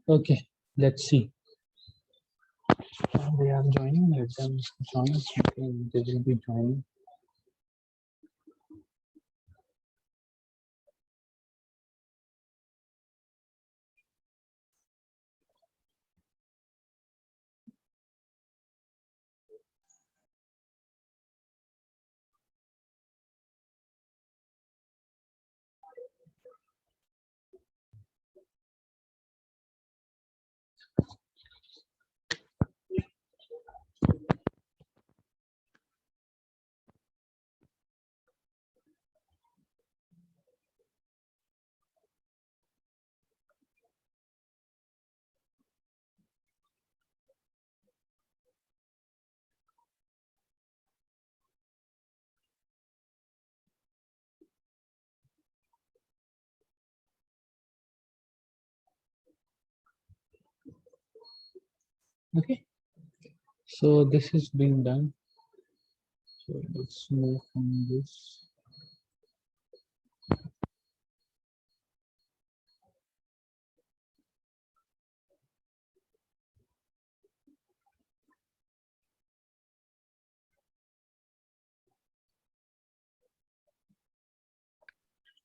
Okay, let's see. They are joining. Let them join. Okay, they will be joining. Okay, so this is being done. So let's move from this.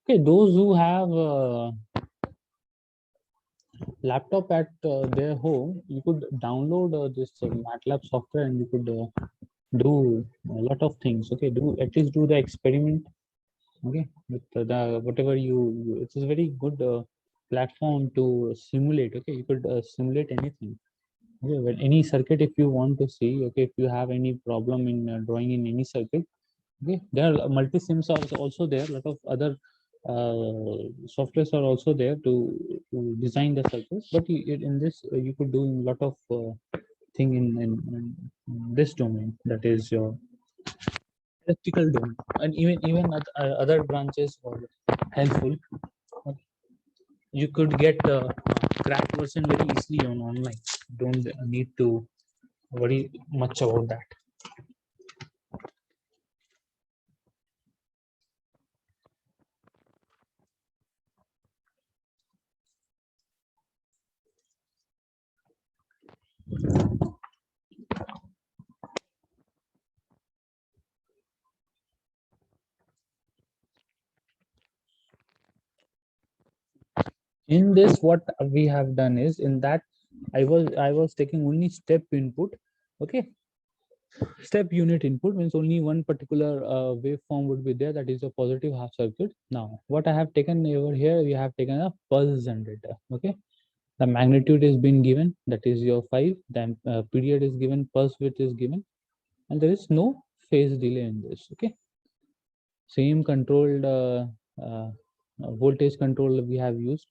Okay, those who have laptop at their home, you could download this MATLAB software and you could do a lot of things. Okay, do at least do the experiment. Okay, with the whatever it is a very good platform to simulate. Okay, you could simulate anything. Okay, but any circuit if you want to see. Okay, if you have any problem in drawing in any circuit. Okay, there are multi sims are also there. A lot of other softwares are also there to design the circuits. But in this, you could do a lot of thing in this domain. That is your electrical domain, and even other branches are helpful. Okay. You could get cracked version very easily on online. Don't need to worry much about that. In this, what we have done is in that I was taking only step input. Okay, step unit input means only one particular waveform would be there, that is a positive half circuit. Now what I have taken over here, we have taken a pulse generator. Okay, the magnitude is been given, that is your 5, then period is given, pulse width is given, and there is no phase delay in this. Okay, same controlled voltage control we have used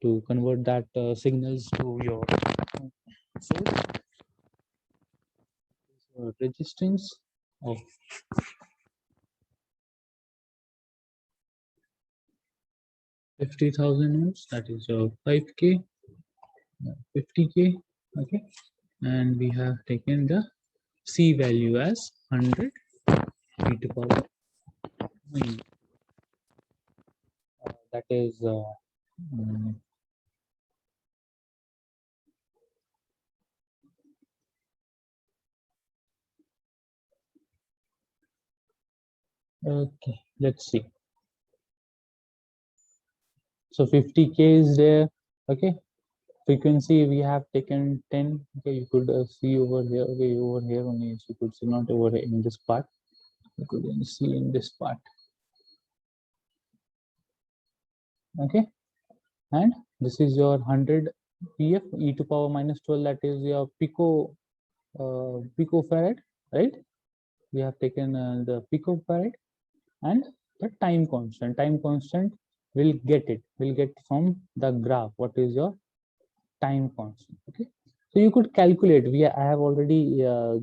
to convert that signals to your source. Resistance of 50,000 ohms, that is your 5k, 50k. Okay, and we have taken the C value as 100 e to power minus. That is mm, okay. Let's see. So 50K is there. Okay, frequency we have taken 10. Okay, you could see over here. Okay, over here only, so you could see, not over here in this part. You could only see in this part. Okay, and this is your 100 PF e to power minus 12. That is your picofarad, right? We have taken the picofarad, and the time constant. Time constant will get it. Will get from the graph. What is your time constant? Okay, so you could calculate. I have already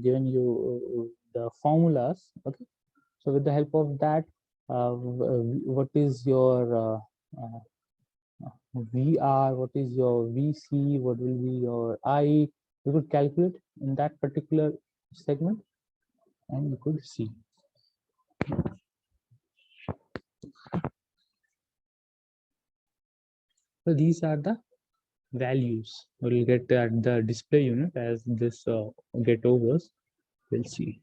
given you the formulas. Okay, so with the help of that, what is your VR, what is your VC, what will be your I, you could calculate in that particular segment, and you could see. So these are the values we'll get at the display unit as this get overs. We'll see.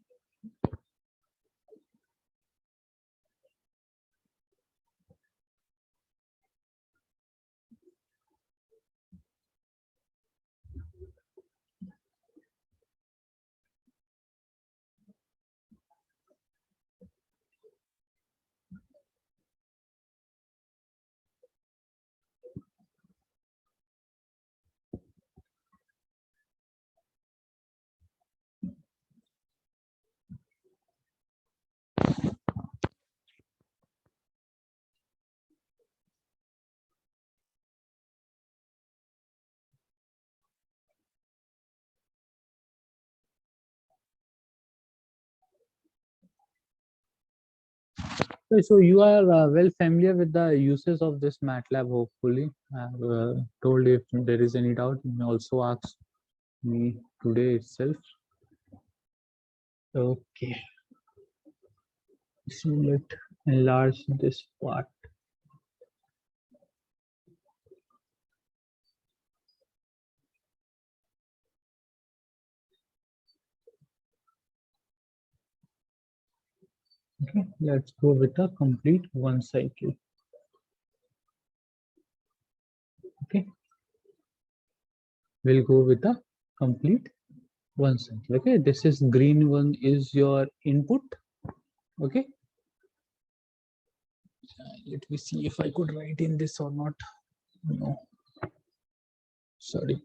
So you are well familiar with the uses of this MATLAB, hopefully. I've told if there is any doubt, you may also ask me today itself. Okay. So let's enlarge this part. Okay, let's go with a complete one cycle. Okay, we'll go with a complete one cycle. Okay, this is green one is your input. Okay, let me see if I could write in this or not. No, sorry.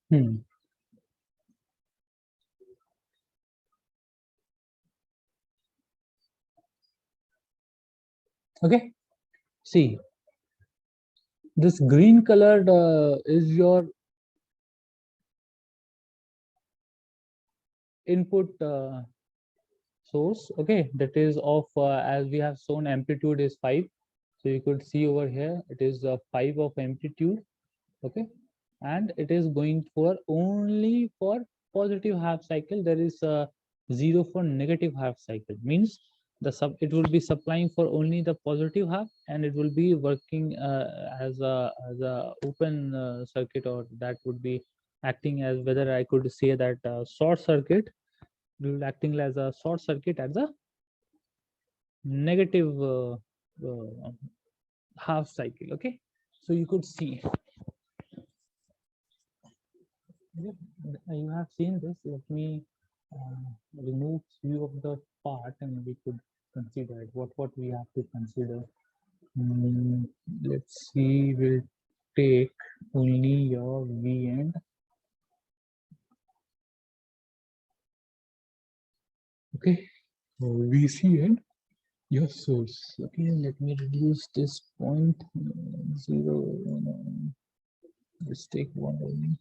Hmm. Okay, see, this green colored is your input source. Okay, that is of as we have shown, amplitude is 5. So you could see over here it is 5 of amplitude. Okay, and it is going for only for positive half cycle. There is 0 for negative half cycle, means it will be supplying for only the positive half, and it will be working as a open circuit, or that would be acting as, whether I could say that short circuit, will acting as a short circuit at the negative uh, half cycle. Okay, so you could see. You have seen this. Let me remove few of the part and we could consider it. What we have to consider. Mm, let's see, we'll take only your V end. Okay, VC and your source. Okay, let me reduce this point 0. Let's take one only.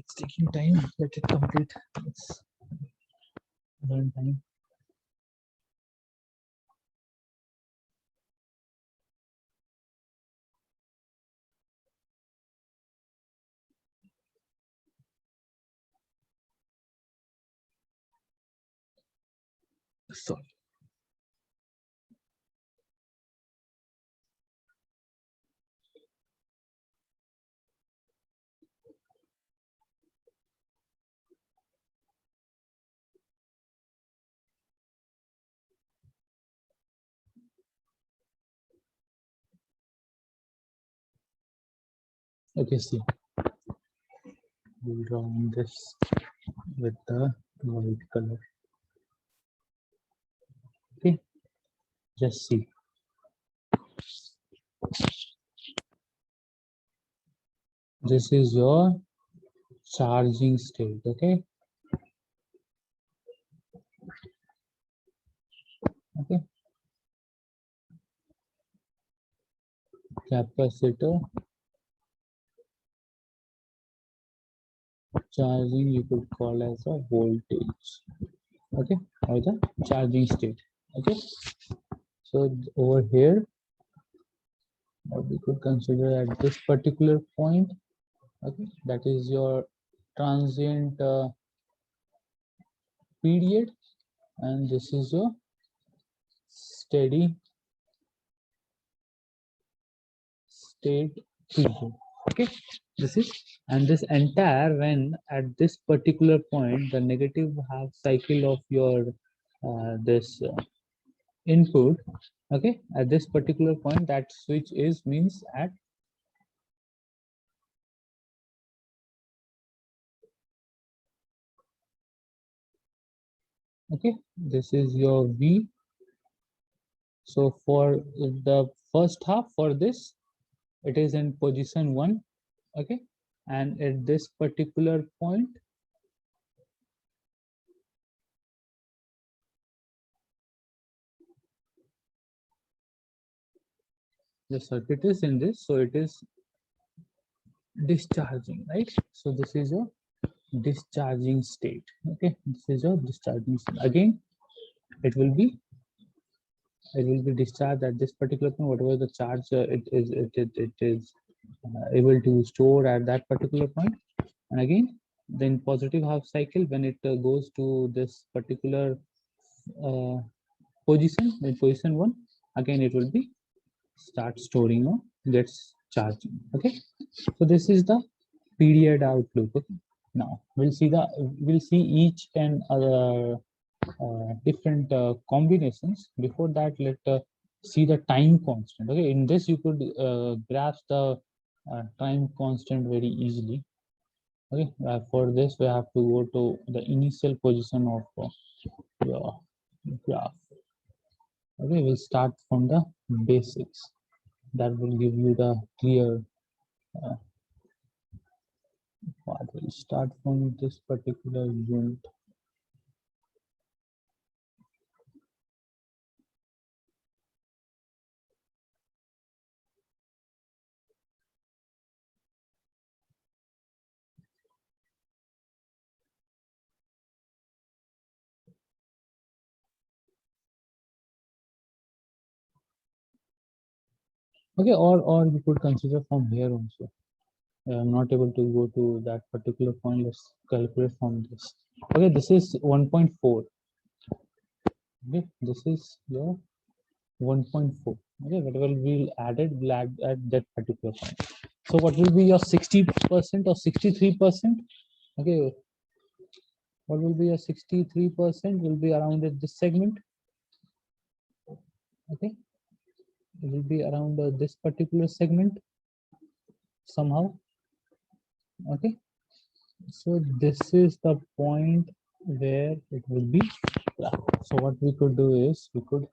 It's taking time. Let it complete. It's learn time. Sorry. Okay, see, we'll draw on this with the white color. Okay, just see. This is your charging state. Okay. Okay. Capacitor charging you could call as a voltage. Okay, or the charging state. Okay, so over here what we could consider at this particular point. Okay, that is your transient period, and this is your steady state period. Okay, this is, and this entire, when at this particular point the negative half cycle of your this input, okay, at this particular point that switch is means at okay, this is your V. So for the first half, for this it is in position 1. Okay, and at this particular point the circuit is in this, so it is discharging, right? So this is your discharging state. Okay, this is your discharging state. Again it will be discharged at this particular point, whatever the charge it is able to store at that particular point. And again then positive half cycle, when it goes to this particular uh, position, in position 1, again it will be start storing or gets charging. Okay, so this is the period outlook. Okay, now we'll see each and other different combinations. Before that, let's see the time constant. Okay, in this you could grasp the time constant very easily. Okay, for this we have to go to the initial position of your graph. Okay, we'll start from the basics. That will give you the clear uh, part. We'll start from this particular unit. Okay, or you could consider from here also. I'm not able to go to that particular point. Let's calculate from this. Okay, this is 1.4. Okay, this is your 1.4. Okay, whatever we'll added, we'll add at that particular point. So what will be your 60% or 63%? Okay, what will be your 63% will be around at this segment. Okay, it will be around this particular segment somehow. Okay, so this is the point where it will be flat. So what we could do is we could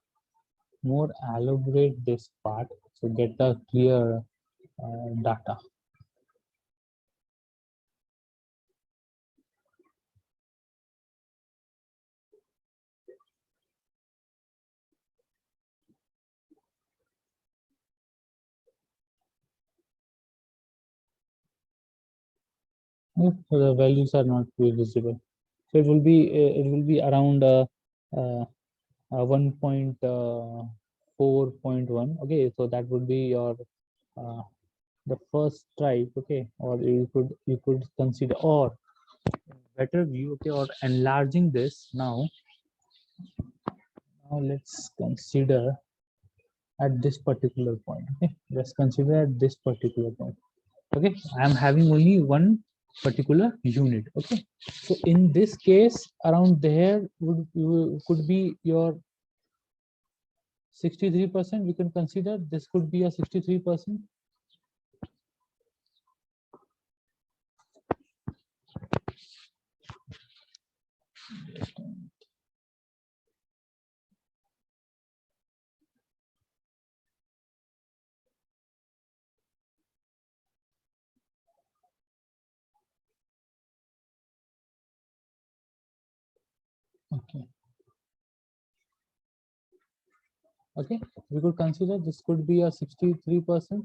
more elaborate this part to get a clear data. If the values are not visible, so it will be around uh, 1.4.1. Okay, so that would be your uh, the first stripe. Okay, or you could consider or better view. Okay, or enlarging this now. Now let's consider at this particular point. Okay, let's consider at this particular point. Okay, I am having only one particular unit. Okay, so in this case around there could be your 63%. We can consider this could be a 63%. Okay, okay, we could consider this could be a 63%.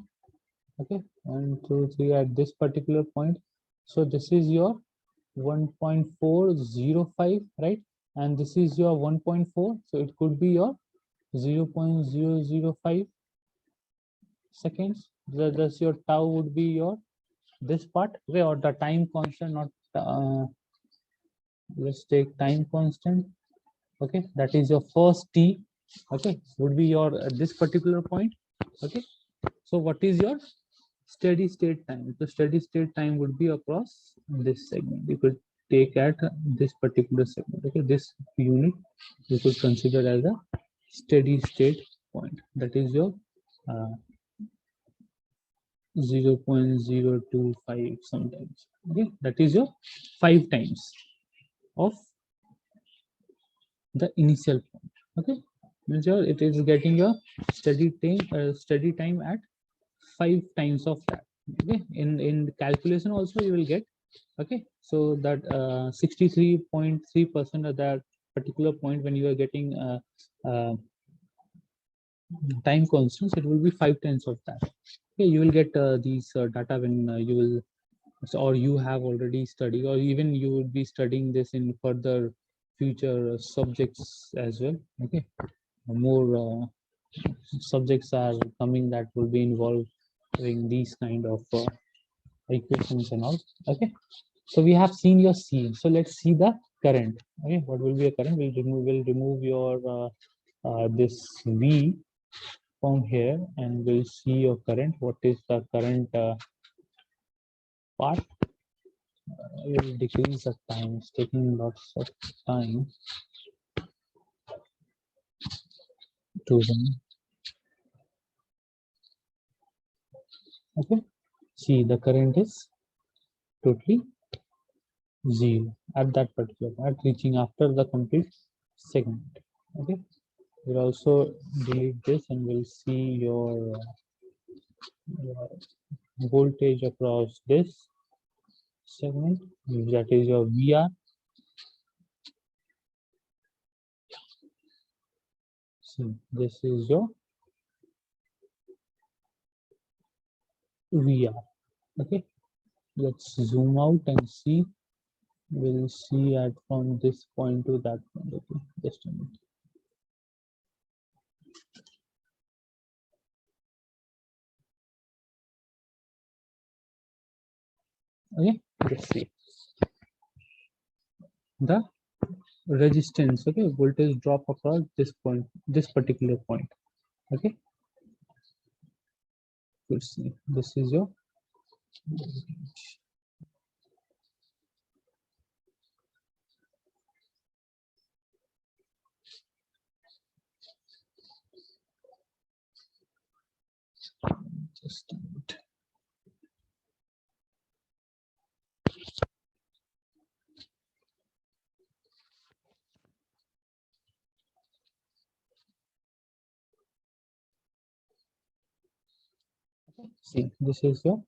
Okay, 1 2 3 at this particular point. So this is your 1.405, right? And this is your 1.4, so it could be your 0.005 seconds. Thus your tau would be your this part. Okay, or the time constant, not let's take time constant. Okay, that is your first t. Okay, would be your this particular point. Okay, so what is your steady state time? The steady state time would be across this segment. You could take at this particular segment. Okay, this unit you could consider as a steady state point. That is your 0.025 sometimes. Okay, that is your 5 times of the initial point. Okay, means your it is getting a steady time at 5 times of that. Okay, in calculation also you will get. Okay, so that 63.3% of that particular point when you are getting time constants, it will be 5 times of that. Okay, you will get these data when you will or you have already studied, or even you would be studying this in further future subjects as well. Okay, more subjects are coming that will be involved in these kind of equations and all. Okay, so we have seen your C. So let's see the current. Okay, what will be a current? We'll remove your this V from here, and we'll see your current. What is the current part? I will decrease the time. It's taking lots of time to run. Okay, see the current is totally zero at that particular point, reaching after the complete segment. Okay, we'll also delete this and we'll see your voltage across this segment. That is your VR. See, this is your VR. Okay, let's zoom out and see. We'll see at from this point to that point. Okay, just a minute. Okay, let's see the resistance. Okay, voltage drop across this point, this particular point. Okay, let's see. This is your just a minute. See, this is your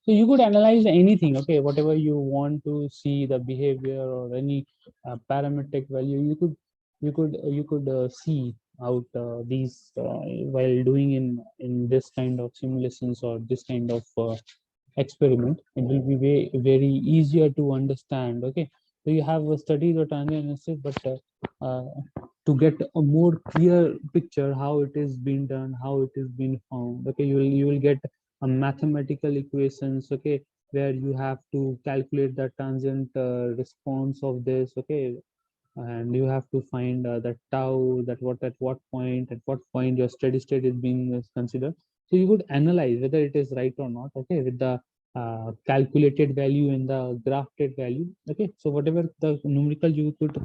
so you could analyze anything, okay, whatever you want to see the behavior or any parametric value, you could see out these while doing in this kind of simulations or this kind of experiment. It will be very easier to understand. Okay, so you have studied the transient analysis, but uh, to get a more clear picture how it is being done, how it is being found. Okay, you will get a mathematical equations. Okay, where you have to calculate the transient response of this. Okay, and you have to find that tau, that what at what point your steady state is being considered. So you would analyze whether it is right or not. Okay, with the calculated value and the graphed value. Okay, so whatever the numerical you could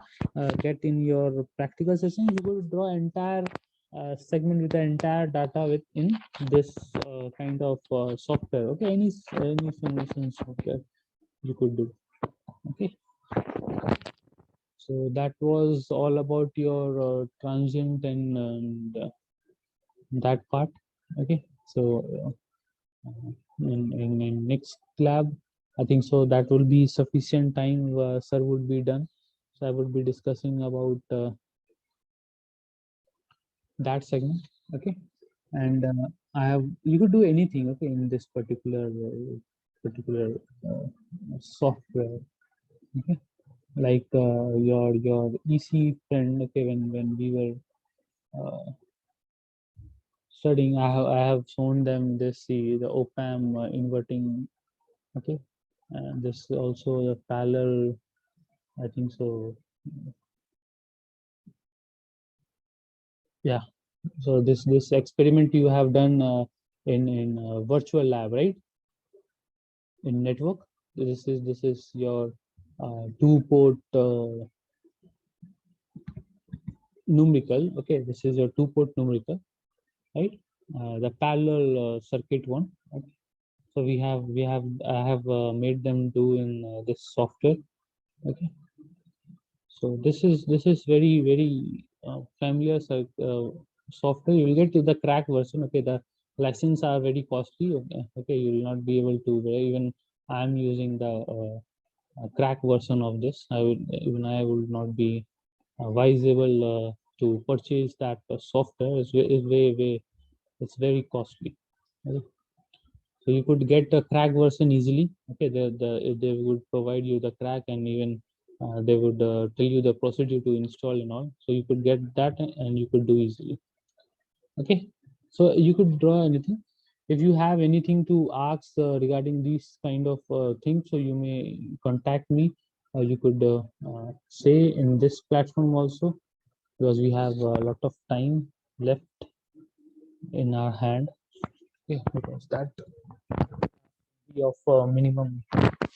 get in your practical session, you could draw entire segment with the entire data within this kind of software. Okay, any simulation software you could do. Okay, so that was all about your transient and that part. Okay, so in next lab, I think so that will be sufficient time. Sir would be done, so I would be discussing about that segment. Okay, and I have you could do anything. Okay, in this particular software. Okay, like your EC friend. Okay, when we were studying, I have shown them this, see the op-amp inverting. Okay, and this also the parallel, I think so. Yeah, so this experiment you have done in virtual lab, right? In network, this is your two port numerical. Okay, this is your two port numerical, right? The parallel circuit one. Okay. So we have I have made them do in this software. Okay, so this is very familiar software. You will get to the crack version. Okay, the license are very costly. Okay, okay, you will not be able to even I'm using the crack version of this. I would not be advisable to purchase that software. It's way it's very costly. Okay. So you could get a crack version easily. Okay, they would provide you the crack, and even they would tell you the procedure to install and all. So you could get that and you could do easily. Okay, so you could draw anything. If you have anything to ask regarding these kind of things, so you may contact me. You could say in this platform also, because we have a lot of time left in our hand. Okay, because that be of minimum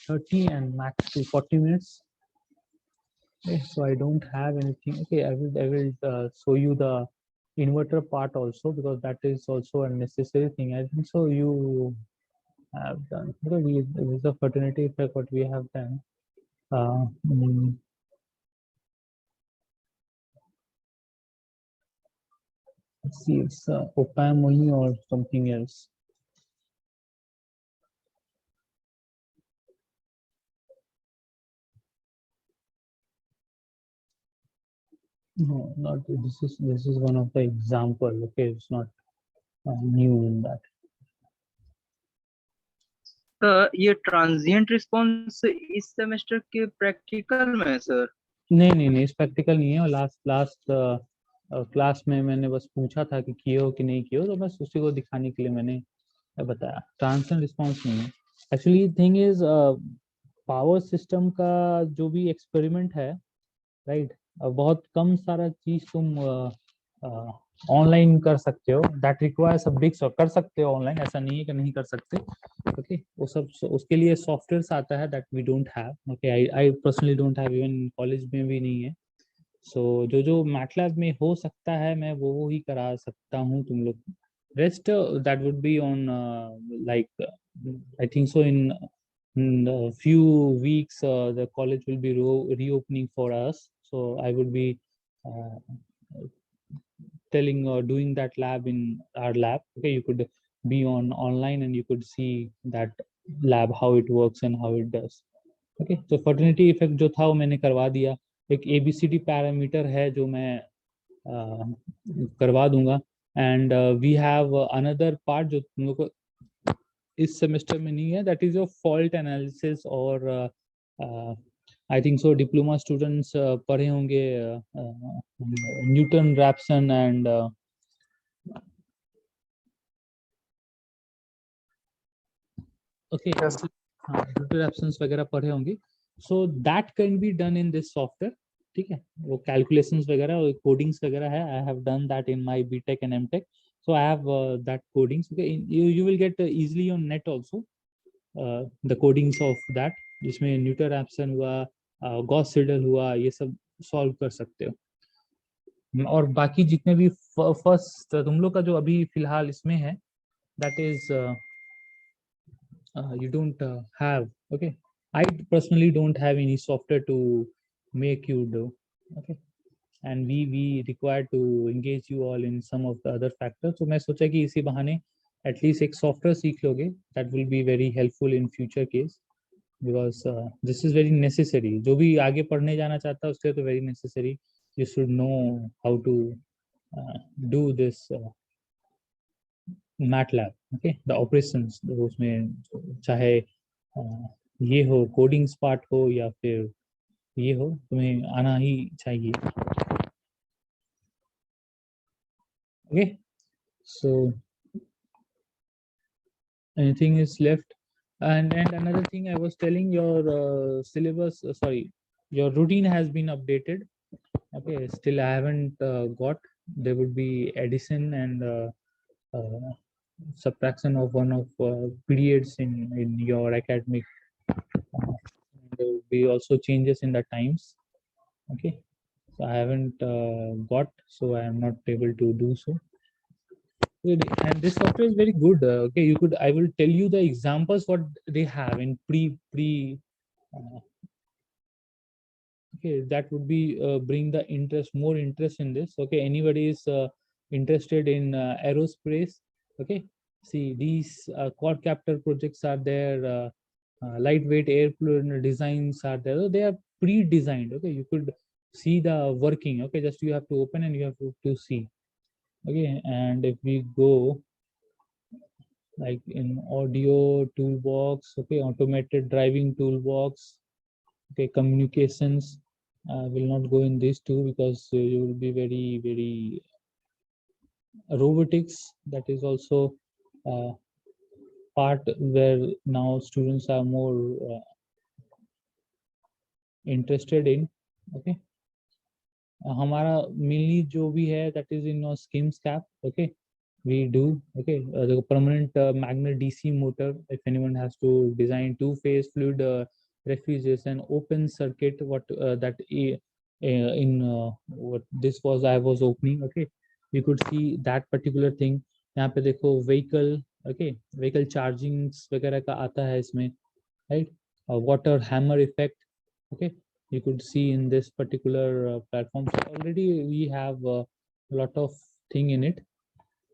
30 and max to 40 minutes. Okay, so I don't have anything. Okay, I will show you the inverter part also, because that is also a necessary thing. I think so you have done, because this is a fraternity effect what we have done. Uh, mm, let's see, it's op-amp only or something else. No, not this is one of the example. Okay, it's not new in that. ये transient response इस semester के practical में है sir? नहीं, इस practical नहीं है, और लास्ट क्लास में मैंने बस पूछा था कि किए हो कि नहीं किए हो, तो बस उसी को दिखाने के लिए मैंने बताया। ट्रांजिशन रिस्पॉन्स नहीं है actually. Thing is power system का जो भी एक्सपेरिमेंट है, राइट, बहुत कम सारा चीज तुम ऑनलाइन कर सकते हो। दैट रिक्वायर्स अ बिग, कर सकते हो ऑनलाइन, ऐसा नहीं है कि नहीं कर सकते। ओके, वो सब उसके लिए सॉफ्टवेयर आता है that we don't have. Okay, I personally don't have, even college में भी नहीं है। सो जो जो मैटलैब में हो सकता है मैं वो ही करा सकता हूँ तुम लोग। Rest that would be on like I think so in a few weeks the college will be reopening for us, so I would be uh, telling or doing that lab in our lab. Okay, you could be on online and you could see that lab how it works and how it does. Okay, तो fertility effect जो था वो मैंने करवा दिया। एक ABCD parameter है जो मैं करवा दूंगा। And we have another part जो तुम लोग को इस सेमेस्टर में नहीं है, that is your fault analysis. और I think so diploma students पढ़े होंगे Newton Raphson and okay, Yes. हाँ, न्यूटन रैप्सन वगैरह पढ़े होंगे। So that can be done in this software. ठीक है, वो कैलकुलेशंस वगैरह और कोडिंग्स वगैरह है। I have done that in my BTech and MTech, so I have that codings. Okay, you will get easily on net also the codings of that, जिसमें Newton Raphson हुआ, Gauss Seidel हुआ, ये सब solve कर सकते हो। और बाकी जितने भी फर्स्ट तुम लोग का जो अभी फिलहाल इसमें है, that is you don't have. Okay, I personally don't have any software to make you do. Okay, and we require to engage you all in some of the other factors. So मैं सोचा कि इसी बहाने at least एक software सीख लोगे, that will be very helpful in future case, because this is very necessary. जो भी आगे पढ़ने जाना चाहता है उसके लिए तो very necessary. You should know how to do this MATLAB. Okay, the operations उसमें चाहे ये हो कोडिंग्स पार्ट हो या फिर ये हो, तुम्हें आना ही चाहिए। Okay, so anything is left? And another thing I was telling, your syllabus, sorry, your routine has been updated. Okay, still I haven't got. There would be addition and uh, subtraction of one of periods in your academic. There will be also changes in the times. Okay, so I haven't got, so I am not able to do so. Good. And this software is very good. Okay, you could, I will tell you the examples what they have in okay, that would be bring the interest, more interest in this. Okay, anybody is interested in aerospace. Okay, see these quad captor projects are there, lightweight airplane designs are there. So they are pre-designed. Okay, you could see the working. Okay, just you have to open and you have to see. Okay, and if we go like in audio toolbox, okay, automated driving toolbox, okay, communications, will not go in these two because you will be very robotics. That is also part where now students are more interested in. Okay, हमारा mainly जो भी है that is in schemes cap. Okay, we do. Okay, the permanent magnet DC motor, if anyone has to design two-phase fluid refrigeration open circuit, what that in what this was I was opening. Okay, you could see that particular thing. यहाँ पे देखो vehicle, okay, vehicle chargings वगैरह का आता है इसमें, right? Water hammer effect. Okay, you could see in this particular platform. So already we have a lot of thing in it.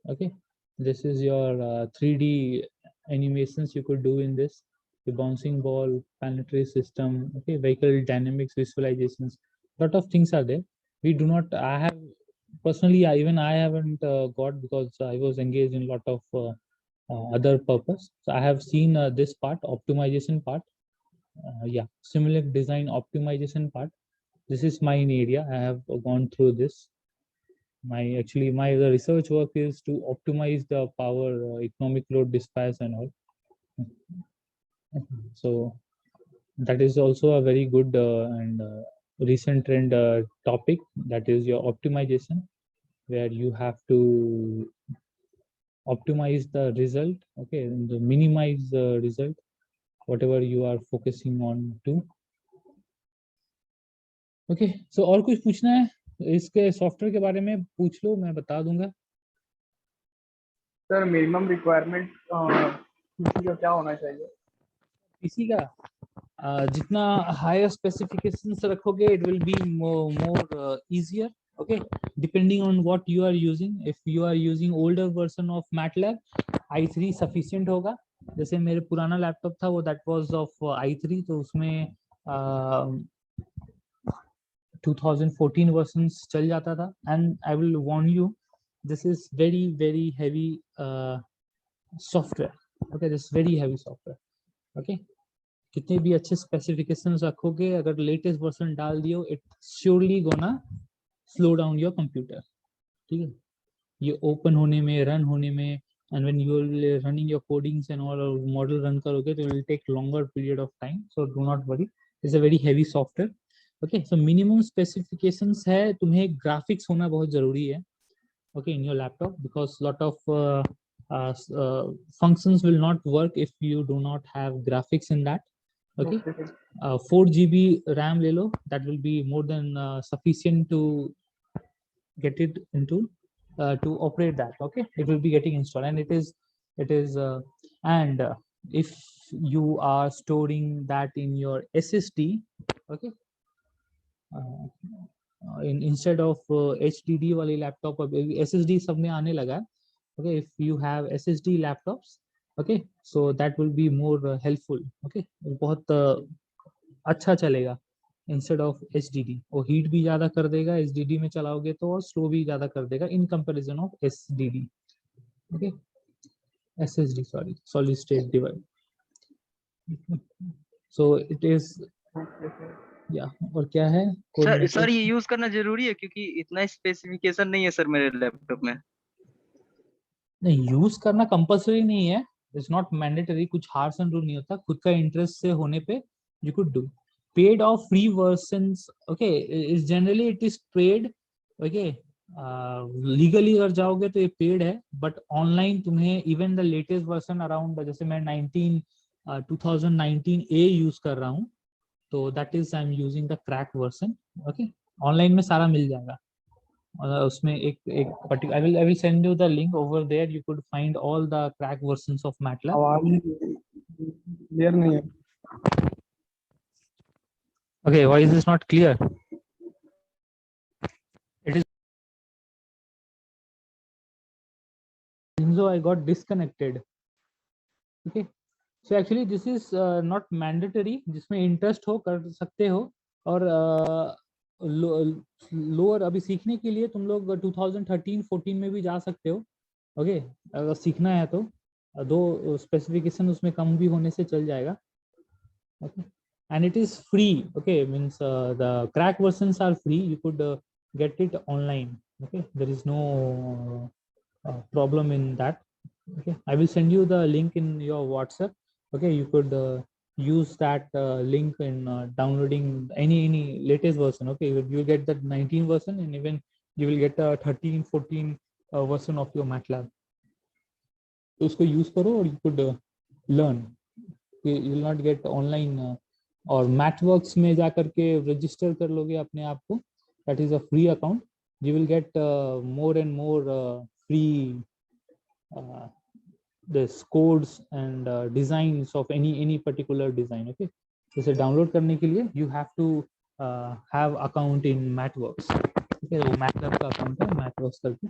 Okay, this is your 3D animations you could do in this, the bouncing ball, planetary system. Okay, vehicle dynamics visualizations, lot of things are there. We do not, I have personally, even I haven't got, because I was engaged in a lot of other purpose. So I have seen this part, optimization part. Yeah, similar design optimization part. This is my area. I have gone through this. my the research work is to optimize the power economic load dispatch and all. So that is also a very good and recent trend topic, that is your optimization, where you have to optimize the result, okay, and minimize the result whatever you are focusing on to. Okay so और कुछ पूछना है इसके software के बारे में, पूछ लो, मैं बता दूंगा। सर मिनिमम रिक्वायरमेंट किसी का क्या होना चाहिए? पीसी का जितना हायर स्पेसिफिकेशंस रखोगे it will be more easier, okay, depending on what you are using. If you are using older version of MATLAB, i3 sufficient होगा। जैसे मेरे पुराना लैपटॉप था वो दैट वाज ऑफ i3, तो उसमें 2014 वर्जन्स चल जाता था। And I will warn you, this is very very heavy software, okay, this very heavy software, okay. कितने भी अच्छे स्पेसिफिकेशंस रखोगे, अगर लेटेस्ट वर्जन डाल दियो, it surely gonna slow down your computer, ठीक है। ये ओपन होने में, रन होने में, and when you are running your codings and all, model run करोगे तो it will take longer period of time, so do not worry, it's a very heavy software, okay. So minimum specifications है, तुम्हें graphics होना बहुत जरूरी है, okay, in your laptop, because lot of functions will not work if you do not have graphics in that, okay. 4 GB RAM le lo, that will be more than sufficient to get it into to operate that, okay. It will be getting installed, and it is and if you are storing that in your SSD, okay, instead of HDD वाली laptop, SSD सब में आने लगा, okay. If you have SSD laptops, okay, so that will be more helpful, okay, बहुत अच्छा चलेगा instead of HDD। वो heat भी ज्यादा कर देगा HDD में चलाओगे तो, और स्लो भी ज्यादा कर देगा in comparison of SSD, okay, SSD, sorry, solid state device, so it is, या और क्या है सर ये यूज करना जरूरी है क्योंकि इतना स्पेसिफिकेशन नहीं है सर मेरे लैपटॉप में। नहीं, यूज करना कंपल्सरी नहीं है, इट्स नॉट मैंडेटरी, कुछ हार्श एंड रूल नहीं होता, खुद का इंटरेस्ट से होने पे यू कुड डू। पेड और free versions, okay, is generally it is paid, okay. Legally अगर जाओगे तो ये पेड है, बट ऑनलाइन तुम्हें even the latest version around, जैसे मैं 2019 ए यूज कर रहा हूँ, तो that is I am using the crack version, okay. Online में सारा मिल जाएगा, उसमें एक I will send you the link over there, you could find all the crack versions of MATLAB. आवाज क्लियर नहीं है। Okay, why is this not clear? It is, so I got disconnected, okay. So actually this is not mandatory, जिसमें interest हो कर सकते हो, और lower अभी सीखने के लिए तुम लोग 2013-14 में भी जा सकते हो, ओके, अगर सीखना है तो। दो स्पेसिफिकेशन उसमें कम भी होने से चल जाएगा, okay, and it is free, okay, means the crack versions are free, you could get it online, okay, there is no problem in that, okay. I will send you the link in your WhatsApp, okay. You could use that link in downloading any latest version, okay. You will get the 19 version, and even you will get a 13-14 version of your MATLAB, तो उसको use करो और you could learn, you will not get online, और MathWorks में जा करके register कर लोगे अपने आप को, that is a free account, you will get more and more free this codes and designs of any particular design, okay. जैसे डाउनलोड करने के लिए you have to have account in MathWorks, okay. वो MATLAB का account है, MathWorks करके